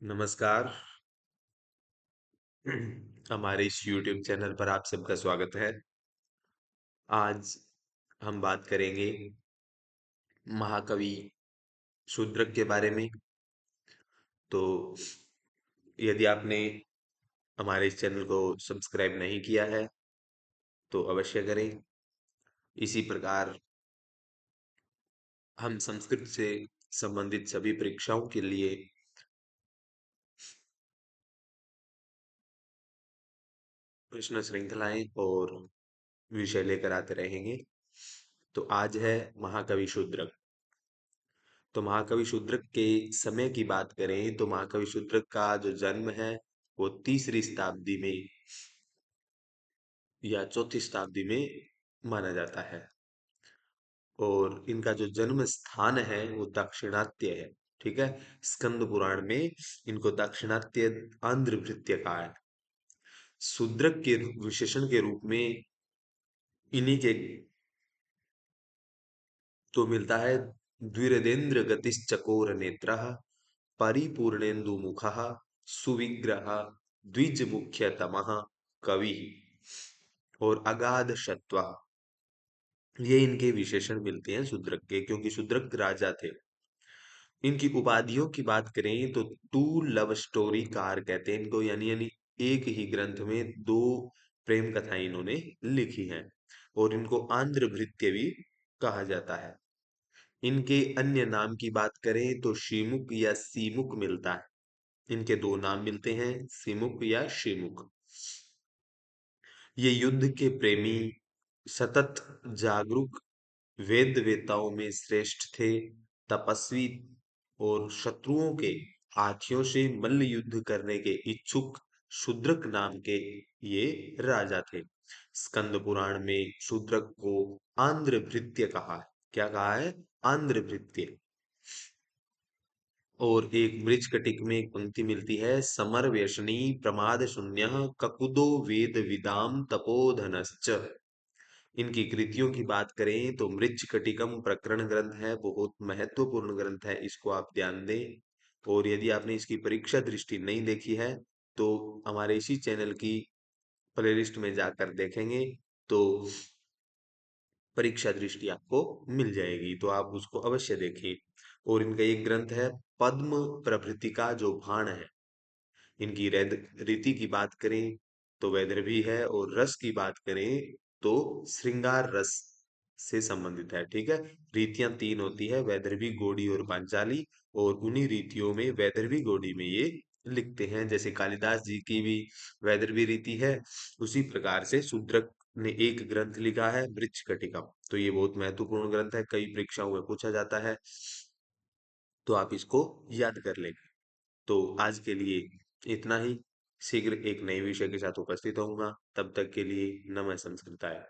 नमस्कार। हमारे इस YouTube चैनल पर आप सबका स्वागत है। आज हम बात करेंगे महाकवि शूद्रक के बारे में। तो यदि आपने हमारे इस चैनल को सब्सक्राइब नहीं किया है तो अवश्य करें। इसी प्रकार हम संस्कृत से संबंधित सभी परीक्षाओं के लिए प्रश्न श्रृंखलाएं और विषय लेकर आते रहेंगे। तो आज है महाकवि शूद्रक। तो महाकवि शूद्रक के समय की बात करें तो महाकवि शूद्रक का जो जन्म है वो तीसरी शताब्दी में या चौथी शताब्दी में माना जाता है। और इनका जो जन्म स्थान है वो दाक्षिणात्य है। ठीक है। स्कंद पुराण में इनको दाक्षिणात्य आंध्र भृत्य कहा है। शूद्रक के विशेषण के रूप में इन्हीं के तो मिलता है। द्विरदेन्द्र गतिश्चकोर नेत्र परिपूर्णेन्दु मुख सुविग्रह द्विज मुख्यतमः कवि और अगाध सत्व। ये इनके विशेषण मिलते हैं शूद्रक के, क्योंकि शूद्रक राजा थे। इनकी उपाधियों की बात करें तो टू लव स्टोरी कार कहते हैं इनको, यानी एक ही ग्रंथ में दो प्रेम कथाएं इन्होंने लिखी हैं। और इनको आंध्र भृत्य भी कहा जाता है। इनके अन्य नाम की बात करें तो शिमुक या सीमुक मिलता है। इनके दो नाम मिलते हैं, सिमुक या शिमुक। ये युद्ध के प्रेमी, सतत जागरूक, वेद वेताओं में श्रेष्ठ थे, तपस्वी और शत्रुओं के हाथियों से मल्ल युद्ध करने के इच्छुक शूद्रक नाम के ये राजा थे। स्कंद पुराण में शूद्रक को आंध्र भृत्य कहा है। क्या कहा है? आंध्र भृत्य। और एक मृच्छकटिक में एक पंक्ति मिलती है, समर व्यसनी प्रमाद शून्य ककुदो वेद विदाम तपोधनश्च। इनकी कृतियों की बात करें तो मृच्छकटिकम प्रकरण ग्रंथ है, बहुत महत्वपूर्ण ग्रंथ है, इसको आप ध्यान दें। और यदि आपने इसकी परीक्षा दृष्टि नहीं देखी है तो हमारे इसी चैनल की प्लेलिस्ट में जाकर देखेंगे तो परीक्षा दृष्टि आपको मिल जाएगी, तो आप उसको अवश्य देखिए। और इनका एक ग्रंथ है पद्म प्रभृति का जो भाण है। इनकी रीति की बात करें तो वैदर्भी है, और रस की बात करें तो श्रृंगार रस से संबंधित है। ठीक है। रीतियां तीन होती है, वैदर्भी, गोडी और पांचाली। और उन्हीं रीतियों में वैदर्भी गोडी में ये लिखते हैं। जैसे कालिदास जी की भी वैदर्भी रीति है, उसी प्रकार से शूद्रक ने एक ग्रंथ लिखा है मृच्छकटिकम। तो ये बहुत महत्वपूर्ण ग्रंथ है, कई परीक्षाओं में पूछा जाता है, तो आप इसको याद कर लेंगे। तो आज के लिए इतना ही। शीघ्र एक नए विषय के साथ उपस्थित होऊंगा। तब तक के लिए नमः संस्कृताय।